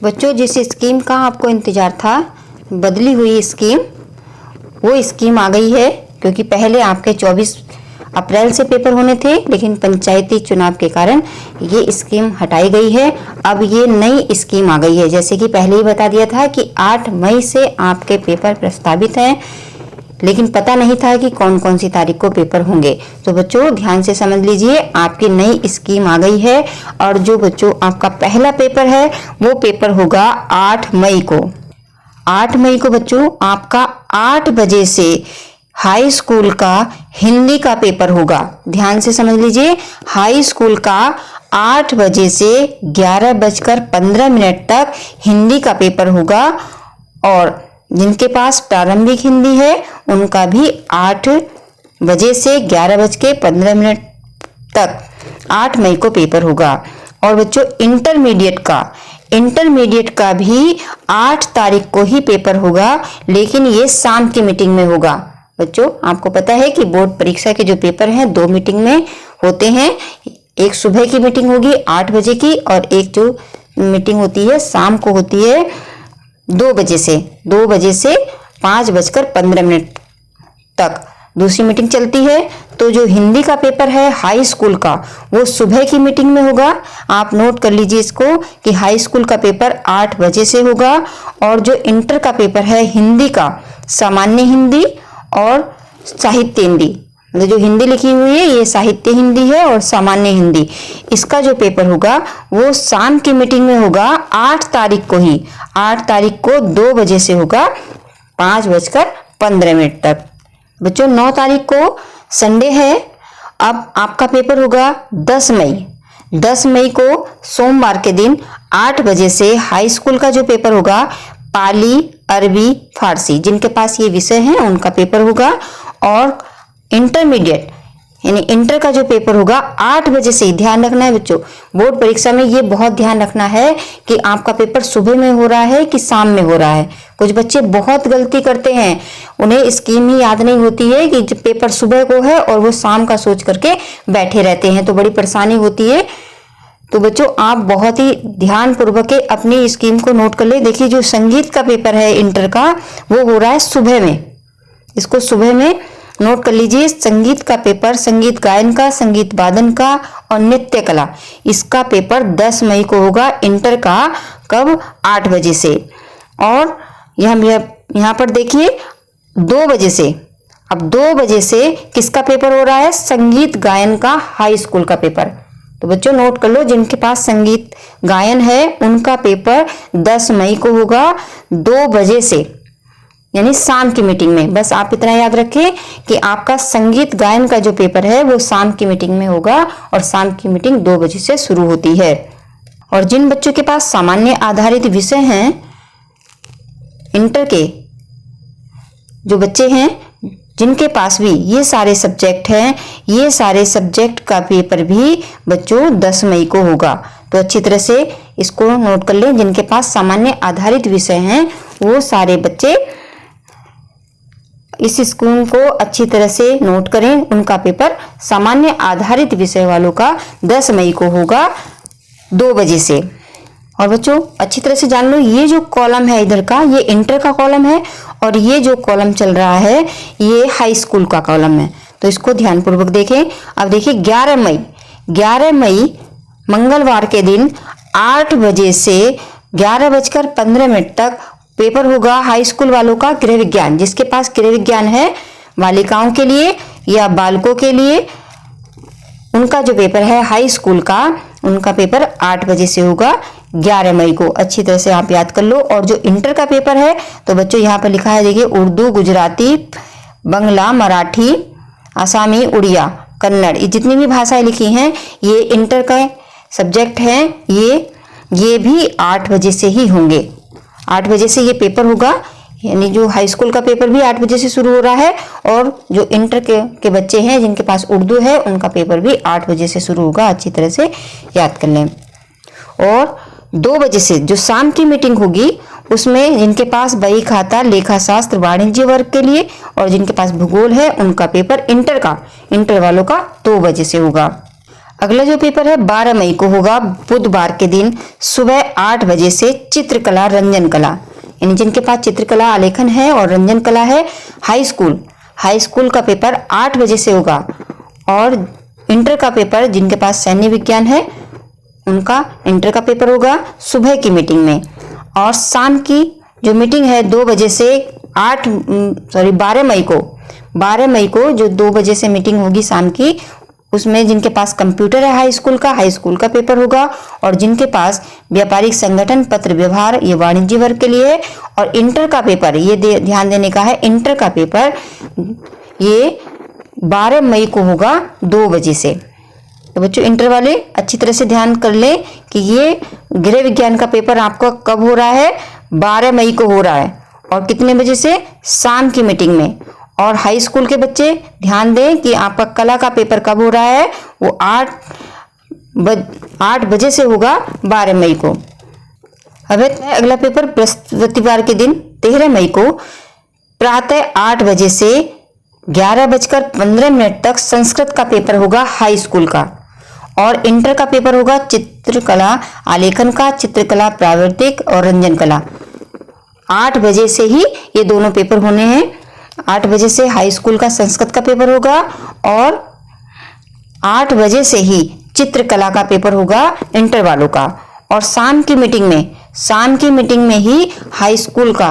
बच्चों, जिस स्कीम का आपको इंतजार था, बदली हुई स्कीम, वो स्कीम आ गई है। क्योंकि पहले आपके 24 अप्रैल से पेपर होने थे, लेकिन पंचायती चुनाव के कारण ये स्कीम हटाई गई है। अब ये नई स्कीम आ गई है। जैसे कि पहले ही बता दिया था कि 8 मई से आपके पेपर प्रस्तावित हैं, लेकिन पता नहीं था कि कौन कौन सी तारीख को पेपर होंगे। तो बच्चों ध्यान से समझ लीजिए, आपकी नई स्कीम आ गई है। और जो बच्चों आपका पहला पेपर है वो पेपर होगा 8 मई को। 8 मई को बच्चों आपका 8 बजे से हाई स्कूल का हिंदी का पेपर होगा। ध्यान से समझ लीजिए, हाई स्कूल का 8 बजे से 11:15 तक हिंदी का पेपर होगा। और जिनके पास प्रारंभिक हिंदी है उनका भी 8 बजे से 11:15 तक 8 मई को पेपर होगा। और बच्चों इंटरमीडिएट का भी 8 तारीख को ही पेपर होगा, लेकिन ये शाम की मीटिंग में होगा। बच्चों आपको पता है कि बोर्ड परीक्षा के जो पेपर हैं 2 मीटिंग में होते हैं। एक सुबह की मीटिंग होगी 8 बजे की, और एक जो मीटिंग होती है शाम को होती है 2 बजे से 5:15 तक दूसरी मीटिंग चलती है। तो जो हिंदी का पेपर है हाई स्कूल का, वो सुबह की मीटिंग में होगा। आप नोट कर लीजिए इसको कि हाई स्कूल का पेपर 8 बजे से होगा। और जो इंटर का पेपर है हिंदी का, सामान्य हिंदी और साहित्य हिंदी, मतलब जो हिंदी लिखी हुई है ये साहित्य हिंदी है और सामान्य हिंदी, इसका जो पेपर होगा वो शाम की मीटिंग में होगा 8 तारीख को ही। 8 तारीख को 2 बजे से होगा 5:15 तक। बच्चों 9 तारीख को संडे है। अब आपका पेपर होगा 10 मई। 10 मई को सोमवार के दिन 8 बजे से हाई स्कूल का जो पेपर होगा पाली, अरबी, फारसी, जिनके पास ये विषय हैं उनका पेपर होगा। और इंटरमीडिएट यानी इंटर का जो पेपर होगा 8 बजे से। ध्यान रखना है बच्चों, बोर्ड परीक्षा में ये बहुत ध्यान रखना है कि आपका पेपर सुबह में हो रहा है कि शाम में हो रहा है। कुछ बच्चे बहुत गलती करते हैं, उन्हें स्कीम ही याद नहीं होती है कि पेपर सुबह को है और वो शाम का सोच करके बैठे रहते हैं, तो बड़ी परेशानी होती है। तो बच्चों आप बहुत ही ध्यान पूर्वक अपनी स्कीम को नोट कर ले। देखिए जो संगीत का पेपर है इंटर का, वो हो रहा है सुबह में। इसको सुबह में नोट कर लीजिए। संगीत का पेपर, संगीत गायन का, संगीत वादन का और नृत्य कला, इसका पेपर 10 मई को होगा इंटर का। कब? 8 बजे से। और यहाँ पर देखिए 2 बजे से, अब 2 बजे से किसका पेपर हो रहा है? संगीत गायन का हाई स्कूल का पेपर। तो बच्चों नोट कर लो, जिनके पास संगीत गायन है उनका पेपर 10 मई को होगा 2 बजे से, यानी शाम की मीटिंग में। बस आप इतना याद रखें कि आपका संगीत गायन का जो पेपर है वो शाम की मीटिंग में होगा और शाम की मीटिंग 2 बजे से शुरू होती है। और जिन बच्चों के पास सामान्य आधारित विषय हैं, इंटर के जो बच्चे हैं जिनके पास भी ये सारे सब्जेक्ट हैं, ये सारे सब्जेक्ट का पेपर भी बच्चों 10 मई को होगा। तो अच्छी तरह से इसको नोट कर लें। जिनके पास सामान्य आधारित विषय हैं वो सारे बच्चे इस स्कूल को अच्छी तरह से नोट करें। उनका पेपर सामान्य आधारित विषय वालों का 10 मई को होगा 2 बजे से। और बच्चों अच्छी तरह से जान लो, ये जो कॉलम है इधर का, ये इंटर का कॉलम है और ये जो कॉलम चल रहा है ये हाई स्कूल का कॉलम है। तो इसको ध्यानपूर्वक देखें। अब देखिए 11 मई मंगलवार के दिन 8 बजे से 11:15 तक पेपर होगा हाई स्कूल वालों का गृह विज्ञान। जिसके पास गृह विज्ञान है, बालिकाओं के लिए या बालकों के लिए, उनका जो पेपर है हाई स्कूल का, उनका पेपर 8 बजे से होगा 11 मई को। अच्छी तरह से आप याद कर लो। और जो इंटर का पेपर है, तो बच्चों यहाँ पर लिखा है देखिए, उर्दू, गुजराती, बंगला, मराठी, आसामी, उड़िया, कन्नड़, ये जितनी भी भाषाएं लिखी हैं ये इंटर का सब्जेक्ट हैं। ये भी 8 बजे से ही होंगे। 8 बजे से ये पेपर होगा, यानी जो हाई स्कूल का पेपर भी 8 बजे से शुरू हो रहा है और जो इंटर के बच्चे हैं जिनके पास उर्दू है उनका पेपर भी 8 बजे से शुरू होगा। अच्छी तरह से याद कर लें। और 2 बजे से जो शाम की मीटिंग होगी उसमें जिनके पास बही खाता, लेखा शास्त्र, वाणिज्य वर्ग के लिए और जिनके पास भूगोल है उनका पेपर इंटर वालों का 2 बजे से होगा। अगला जो पेपर है 12 मई को होगा, बुधवार के दिन सुबह 8 बजे से चित्रकला रंजन कला, यानी जिनके पास चित्रकला आलेखन है और रंजन कला है, हाई स्कूल का पेपर 8 बजे से होगा। और इंटर का पेपर जिनके पास सैन्य विज्ञान है उनका इंटर का पेपर होगा सुबह की मीटिंग में। और शाम की जो मीटिंग है 2 बजे से 12 मई को जो 2 बजे से मीटिंग होगी शाम की, उसमें जिनके पास कंप्यूटर है हाई स्कूल का पेपर होगा। और जिनके पास व्यापारिक संगठन पत्र व्यवहार, ये वाणिज्य वर्ग के लिए है। और इंटर का पेपर ये ध्यान देने का है, इंटर का पेपर ये 12 मई को होगा 2 बजे से। तो बच्चों इंटर वाले अच्छी तरह से ध्यान कर लें कि ये गृह विज्ञान का पेपर आपका कब हो रहा है, 12 मई को हो रहा है। और कितने बजे से, शाम की मीटिंग में। और हाई स्कूल के बच्चे ध्यान दें कि आपका कला का पेपर कब हो रहा है, वो 8 बजे से होगा 12 मई को। अब अगला पेपर बृहस्पतिवार के दिन 13 मई को प्रातः 8 बजे से 11:15 तक संस्कृत का पेपर होगा हाई स्कूल का। और इंटर का पेपर होगा चित्रकला आलेखन का, चित्रकला प्रावृतिक और रंजन कला। 8 बजे से ही ये दोनों पेपर होने हैं। 8 बजे से हाई स्कूल का संस्कृत का पेपर होगा और 8 बजे से ही चित्रकला का पेपर होगा इंटर वालों का। और शाम की मीटिंग में ही हाई स्कूल का,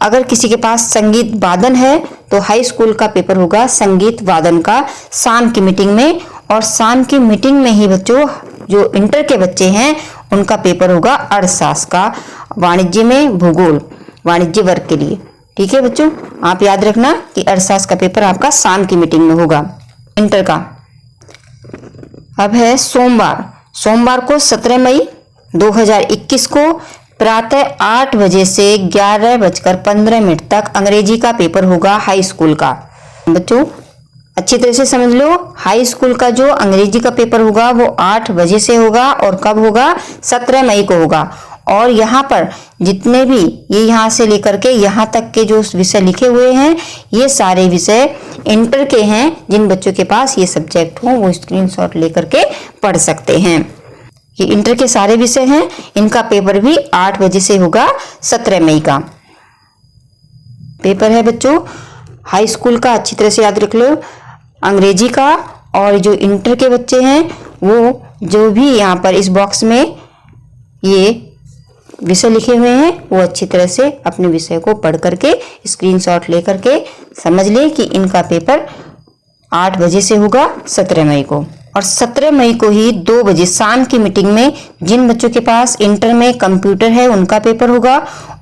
अगर किसी के पास संगीत वादन है तो हाई स्कूल का पेपर होगा संगीत वादन का शाम की मीटिंग में। और शाम की मीटिंग में ही बच्चों जो इंटर के बच्चे हैं उनका पेपर होगा अर्थशास्त्र का, वाणिज्य में भूगोल, वाणिज्य वर्ग के लिए। ठीक है बच्चों, आप याद रखना कि अर्थशास्त्र का पेपर आपका शाम की मीटिंग में होगा इंटर का। अब है सोमवार को 17 मई 2021 को प्रातः 8 बजे से 11:15 तक अंग्रेजी का पेपर होगा हाई स्कूल का। बच्चों अच्छी तरह से समझ लो, हाई स्कूल का जो अंग्रेजी का पेपर होगा वो 8 बजे से होगा। और कब होगा, 17 मई को होगा। और यहाँ पर जितने भी ये यहाँ से लेकर के यहाँ तक के जो विषय लिखे हुए हैं, ये सारे विषय इंटर के हैं। जिन बच्चों के पास ये सब्जेक्ट हो वो स्क्रीनशॉट लेकर के पढ़ सकते हैं। ये इंटर के सारे विषय हैं, इनका पेपर भी 8 बजे से होगा 17 मई का पेपर है बच्चों। हाई स्कूल का अच्छी तरह से याद रख लो, अंग्रेजी का। और जो इंटर के बच्चे हैं वो जो भी यहाँ पर इस बॉक्स में ये विषय लिखे हुए हैं वो अच्छी तरह से अपने विषय को पढ़ करके स्क्रीनशॉट लेकर के समझ ले कि इनका पेपर 8 बजे से होगा 17 मई को। और 17 मई को ही 2 बजे शाम की मीटिंग में जिन बच्चों के पास इंटर में कंप्यूटर है उनका पेपर होगा।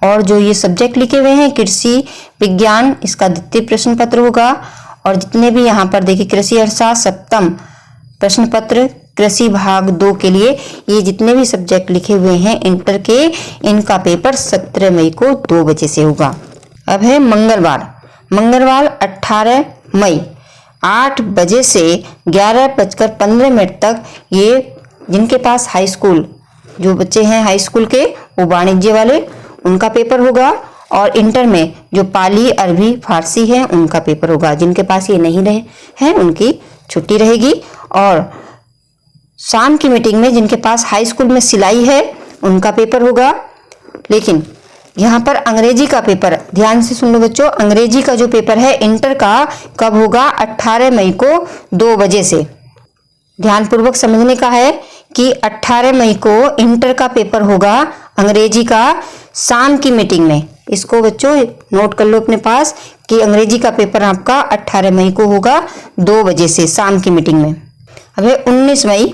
और जो ये सब्जेक्ट लिखे हुए हैं कृषि विज्ञान, इसका द्वितीय प्रश्न पत्र होगा। और जितने भी यहाँ पर देखिए कृषि अर्थशास्त्र सप्तम प्रश्न पत्र, कृषि भाग 2 के लिए ये जितने भी सब्जेक्ट लिखे हुए हैं इंटर के, इनका पेपर 17 मई को 2 बजे से होगा। अब है मंगलवार 18 मई 8 बजे से 11:15 तक ये जिनके पास हाई स्कूल जो बच्चे हैं हाई स्कूल के वो वाणिज्य वाले, उनका पेपर होगा। और इंटर में जो पाली, अरबी, फारसी है उनका पेपर होगा। जिनके पास ये नहीं रहे हैं उनकी छुट्टी रहेगी। और शाम की मीटिंग में जिनके पास हाई स्कूल में सिलाई है उनका पेपर होगा। लेकिन यहाँ पर अंग्रेजी का पेपर ध्यान से सुन लो बच्चों, अंग्रेजी का जो पेपर है इंटर का कब होगा, 18 मई को 2 बजे से। ध्यान पूर्वक समझने का है कि 18 मई को इंटर का पेपर होगा अंग्रेजी का शाम की मीटिंग में। इसको बच्चों नोट कर लो अपने पास कि अंग्रेजी का पेपर आपका 18 मई को होगा 2 बजे से शाम की मीटिंग में। अब 19 मई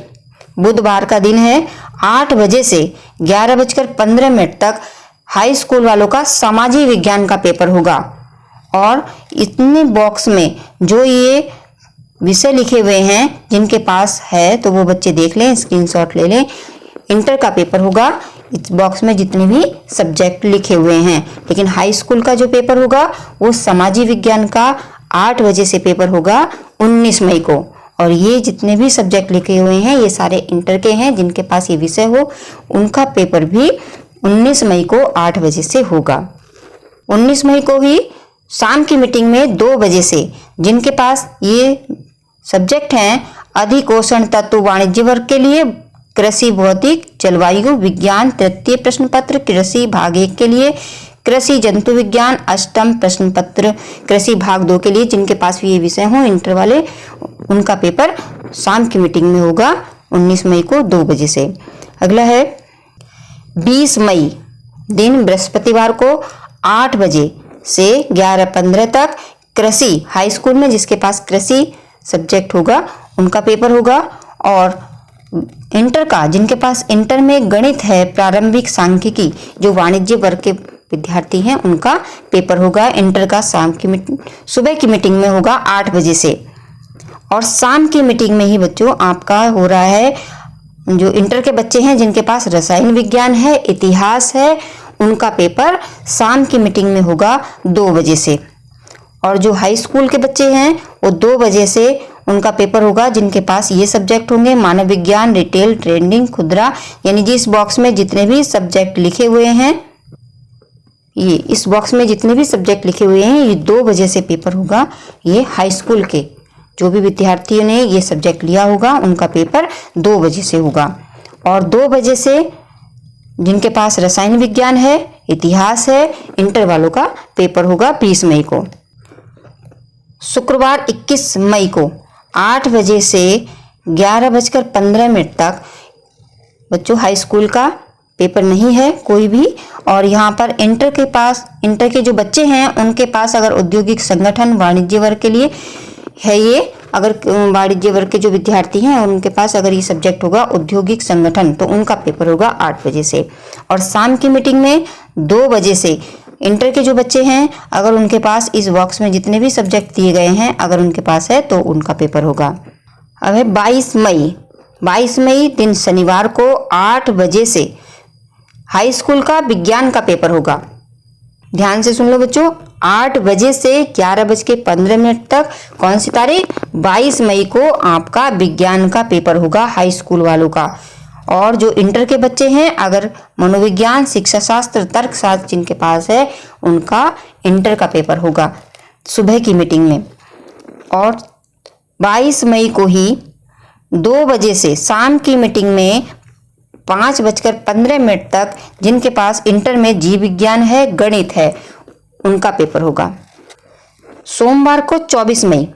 बुधवार का दिन है, 8 बजे से 11:15 तक हाई स्कूल वालों का सामाजिक विज्ञान का पेपर होगा। और इतने बॉक्स में जो ये विषय लिखे हुए हैं जिनके पास है तो वो बच्चे देख लें, स्क्रीनशॉट ले लें। इंटर का पेपर होगा इस बॉक्स में जितने भी सब्जेक्ट लिखे हुए हैं। लेकिन हाई स्कूल का जो पेपर होगा वो सामाजिक विज्ञान का 8 बजे से पेपर होगा 19 मई को। और ये जितने भी सब्जेक्ट लिखे हुए हैं ये सारे इंटर के हैं। जिनके पास ये विषय हो उनका पेपर भी 19 मई को 8 बजे से होगा। 19 मई को ही शाम की मीटिंग में 2 बजे से जिनके पास ये सब्जेक्ट हैं अधिकोषण तत्व वाणिज्य वर्ग के लिए कृषि भौतिक जलवायु विज्ञान तृतीय प्रश्न पत्र, कृषि भाग 1 के लिए कृषि जंतु विज्ञान अष्टम प्रश्न पत्र, कृषि भाग 2 के लिए जिनके पास भी ये विषय हो इंटर वाले, उनका पेपर शाम की मीटिंग में होगा 19 मई को 2 बजे से। अगला है 20 मई दिन बृहस्पतिवार को 8 बजे से 11:15 तक कृषि हाई स्कूल में जिसके पास कृषि सब्जेक्ट होगा उनका पेपर होगा। और इंटर का जिनके पास इंटर में गणित है प्रारंभिक सांख्यिकी जो वाणिज्य वर्ग के विद्यार्थी हैं उनका पेपर होगा। इंटर का सुबह की मीटिंग में होगा 8 बजे से। और शाम की मीटिंग में ही बच्चों आपका हो रहा है जो इंटर के बच्चे हैं जिनके पास रसायन विज्ञान है इतिहास है उनका पेपर शाम की मीटिंग में होगा 2 बजे से। और जो हाई स्कूल के बच्चे हैं वो 2 बजे से उनका पेपर होगा जिनके पास ये सब्जेक्ट होंगे मानव विज्ञान रिटेल ट्रेडिंग खुदरा, यानी जिस बॉक्स में जितने भी सब्जेक्ट लिखे हुए हैं ये इस बॉक्स में जितने भी सब्जेक्ट लिखे हुए हैं ये 2 बजे से पेपर होगा। ये हाई स्कूल के जो भी विद्यार्थियों ने ये सब्जेक्ट लिया होगा उनका पेपर 2 बजे से होगा। और 2 बजे से जिनके पास रसायन विज्ञान है इतिहास है इंटर वालों का पेपर होगा 20 मई को। शुक्रवार 21 मई को 8 बजे से 11:15 तक बच्चों हाई स्कूल का पेपर नहीं है कोई भी। और यहाँ पर इंटर के जो बच्चे हैं उनके पास अगर औद्योगिक संगठन वाणिज्य वर्ग के लिए है ये, अगर वाणिज्य वर्ग के जो विद्यार्थी हैं उनके पास अगर ये सब्जेक्ट होगा औद्योगिक संगठन तो उनका पेपर होगा 8 बजे से। और शाम की मीटिंग में 2 बजे से इंटर के जो बच्चे हैं अगर उनके पास इस बॉक्स में जितने भी सब्जेक्ट दिए गए हैं अगर उनके पास है तो उनका पेपर होगा। अब है 22 मई दिन शनिवार को 8 बजे से हाई स्कूल का विज्ञान का पेपर होगा। ध्यान से सुन लो बच्चों, 8 बजे से 11:15 तक कौन सी तारीख 22 मई को आपका विज्ञान का पेपर होगा हाई स्कूल वालों का। और जो इंटर के बच्चे हैं अगर मनोविज्ञान शिक्षा शास्त्र तर्क शास्त्र जिनके पास है उनका इंटर का पेपर होगा सुबह की मीटिंग में। और 22 मई को ही 2 बजे से शाम की मीटिंग में 5:15 तक जिनके पास इंटर में जीव विज्ञान है गणित है उनका पेपर होगा। सोमवार को 24 मई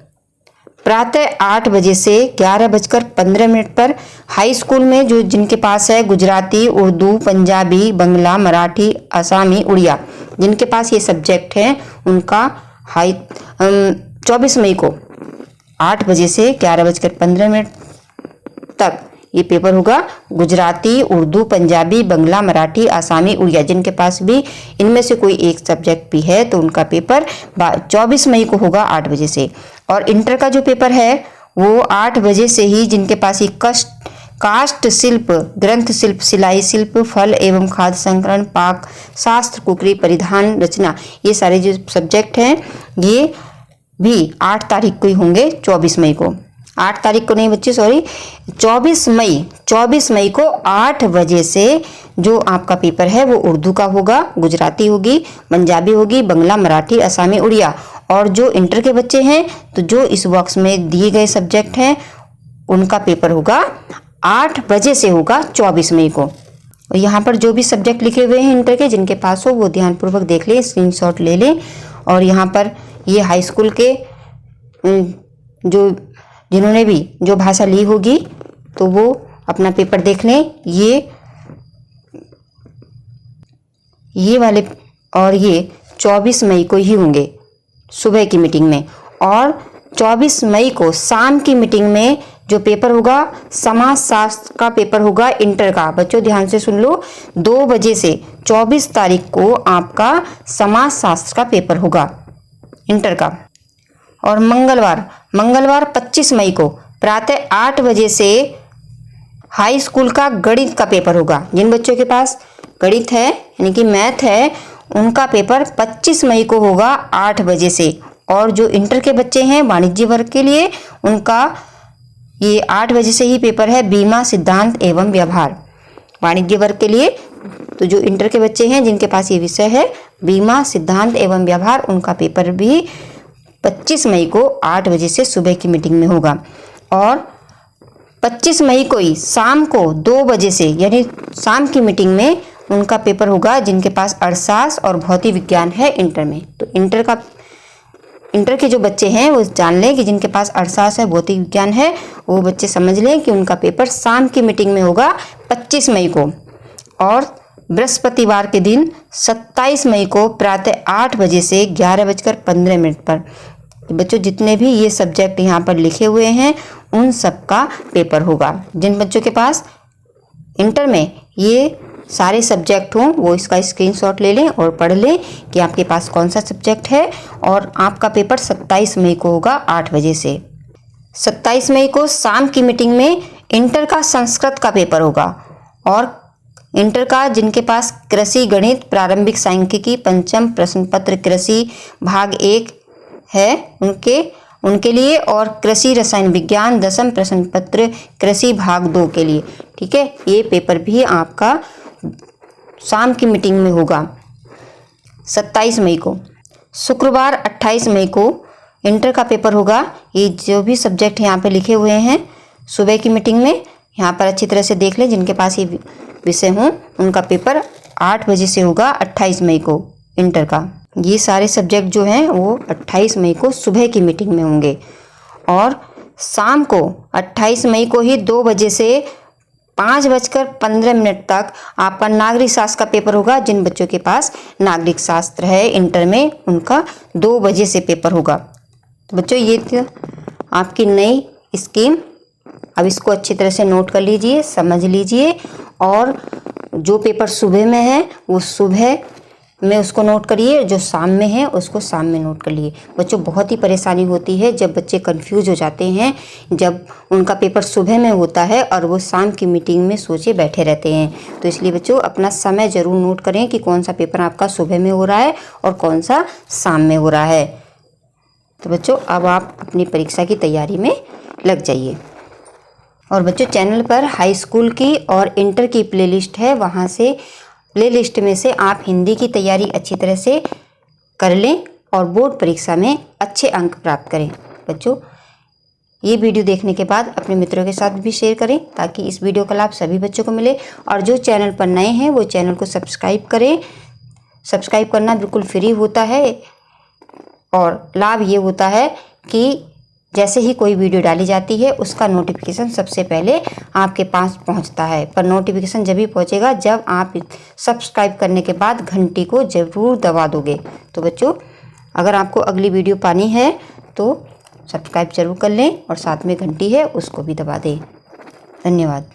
प्रातः 8 बजे से 11:15 पर हाई स्कूल में जो जिनके पास है गुजराती उर्दू पंजाबी बांग्ला मराठी आसामी उड़िया जिनके पास ये सब्जेक्ट हैं उनका 24 मई को 8 बजे से 11:15 तक ये पेपर होगा। गुजराती उर्दू पंजाबी बांग्ला मराठी आसामी उड़िया जिनके पास भी इनमें से कोई एक सब्जेक्ट भी है तो उनका पेपर 24 मई को होगा 8 बजे से। और इंटर का जो पेपर है वो 8 बजे से ही जिनके पास ये काष्ठ शिल्प ग्रंथ शिल्प सिलाई शिल्प फल एवं खाद्य संकरण पाक शास्त्र कुकरी परिधान रचना ये सारे जो सब्जेक्ट हैं ये भी 8 तारीख को ही होंगे 24 मई को। 8 तारीख को नहीं बच्चे सॉरी 24 मई को 8 बजे से जो आपका पेपर है वो उर्दू का होगा गुजराती होगी पंजाबी होगी बांग्ला मराठी आसामी उड़िया। और जो इंटर के बच्चे हैं तो जो इस बॉक्स में दिए गए सब्जेक्ट हैं उनका पेपर होगा 8 बजे से होगा 24 मई को। और यहाँ पर जो भी सब्जेक्ट लिखे हुए हैं इंटर के जिनके पास हो वो ध्यानपूर्वक देख लें स्क्रीनशॉट ले लें। और यहाँ पर ये हाई स्कूल के जो जिन्होंने भी जो भाषा ली होगी तो वो अपना पेपर देख लें। ये वाले और ये 24 मई को ही होंगे सुबह की मीटिंग में। और 24 मई को शाम की मीटिंग में जो पेपर होगा समाज शास्त्र का पेपर होगा इंटर का। बच्चों ध्यान से सुन लो 2 बजे से 24 तारीख को आपका समाज शास्त्र का पेपर होगा इंटर का। और मंगलवार 25 मई को प्रातः 8 बजे से हाई स्कूल का गणित का पेपर होगा। जिन बच्चों के पास गणित है यानी कि मैथ है उनका पेपर 25 मई को होगा 8 बजे से। और जो इंटर के बच्चे हैं वाणिज्य वर्ग के लिए उनका ये 8 बजे से ही पेपर है बीमा सिद्धांत एवं व्यवहार वाणिज्य वर्ग के लिए। तो जो इंटर के बच्चे हैं जिनके पास ये विषय है बीमा सिद्धांत एवं व्यवहार उनका पेपर भी 25 मई को 8 बजे से सुबह की मीटिंग में होगा। और 25 मई को ही शाम को 2 बजे से, यानी शाम की मीटिंग में उनका पेपर होगा जिनके पास अर्थशास्त्र और भौतिक विज्ञान है इंटर में। तो इंटर के जो बच्चे हैं वो जान लें कि जिनके पास अर्थशास्त्र है, भौतिक विज्ञान है, वो बच्चे समझ लें कि उनका पेपर शाम की मीटिंग में होगा 25 मई को। और बृहस्पतिवार के दिन 27 मई को प्रातः 8 बजे से 11:15 पर बच्चों जितने भी ये सब्जेक्ट यहाँ पर लिखे हुए हैं उन सब का पेपर होगा। जिन बच्चों के पास इंटर में ये सारे सब्जेक्ट हों वो इसका स्क्रीनशॉट ले लें और पढ़ लें कि आपके पास कौन सा सब्जेक्ट है। और आपका पेपर 27 मई को होगा 8 बजे से। 27 मई को शाम की मीटिंग में इंटर का संस्कृत का पेपर होगा। और इंटर का जिनके पास कृषि गणित प्रारंभिक सांख्यिकी पंचम प्रश्न पत्र कृषि भाग 1 है उनके लिए, और कृषि रसायन विज्ञान 10वीं प्रश्न पत्र कृषि भाग 2 के लिए। ठीक है, ये पेपर भी आपका शाम की मीटिंग में होगा 27 मई को। शुक्रवार 28 मई को इंटर का पेपर होगा। ये जो भी सब्जेक्ट यहाँ पे लिखे हुए हैं सुबह की मीटिंग में यहाँ पर अच्छी तरह से देख लें। जिनके पास ये विषय हों उनका पेपर 8 बजे से होगा 28 मई को इंटर का। ये सारे सब्जेक्ट जो हैं वो 28 मई को सुबह की मीटिंग में होंगे। और शाम को 28 मई को ही 2 बजे से 5:15 तक आपका नागरिक शास्त्र का पेपर होगा। जिन बच्चों के पास नागरिक शास्त्र है इंटर में उनका 2 बजे से पेपर होगा। तो बच्चों ये थी आपकी नई स्कीम। अब इसको अच्छी तरह से नोट कर लीजिए, समझ लीजिए। और जो पेपर सुबह में है वो सुबह में उसको नोट करिए, जो शाम में है उसको शाम में नोट कर लिए। बच्चों बहुत ही परेशानी होती है जब बच्चे कंफ्यूज हो जाते हैं, जब उनका पेपर सुबह में होता है और वो शाम की मीटिंग में सोचे बैठे रहते हैं। तो इसलिए बच्चों अपना समय ज़रूर नोट करें कि कौन सा पेपर आपका सुबह में हो रहा है और कौन सा शाम में हो रहा है। तो बच्चों अब आप अपनी परीक्षा की तैयारी में लग जाइए। और बच्चों चैनल पर हाई स्कूल की और इंटर की प्लेलिस्ट है, वहाँ से प्लेलिस्ट में से आप हिंदी की तैयारी अच्छी तरह से कर लें और बोर्ड परीक्षा में अच्छे अंक प्राप्त करें। बच्चों ये वीडियो देखने के बाद अपने मित्रों के साथ भी शेयर करें ताकि इस वीडियो का लाभ सभी बच्चों को मिले। और जो चैनल पर नए हैं वो चैनल को सब्सक्राइब करें। सब्सक्राइब करना बिल्कुल फ्री होता है और लाभ ये होता है कि जैसे ही कोई वीडियो डाली जाती है उसका नोटिफिकेशन सबसे पहले आपके पास पहुंचता है। पर नोटिफिकेशन जब भी पहुंचेगा जब आप सब्सक्राइब करने के बाद घंटी को ज़रूर दबा दोगे। तो बच्चों अगर आपको अगली वीडियो पानी है तो सब्सक्राइब जरूर कर लें और साथ में घंटी है उसको भी दबा दें। धन्यवाद।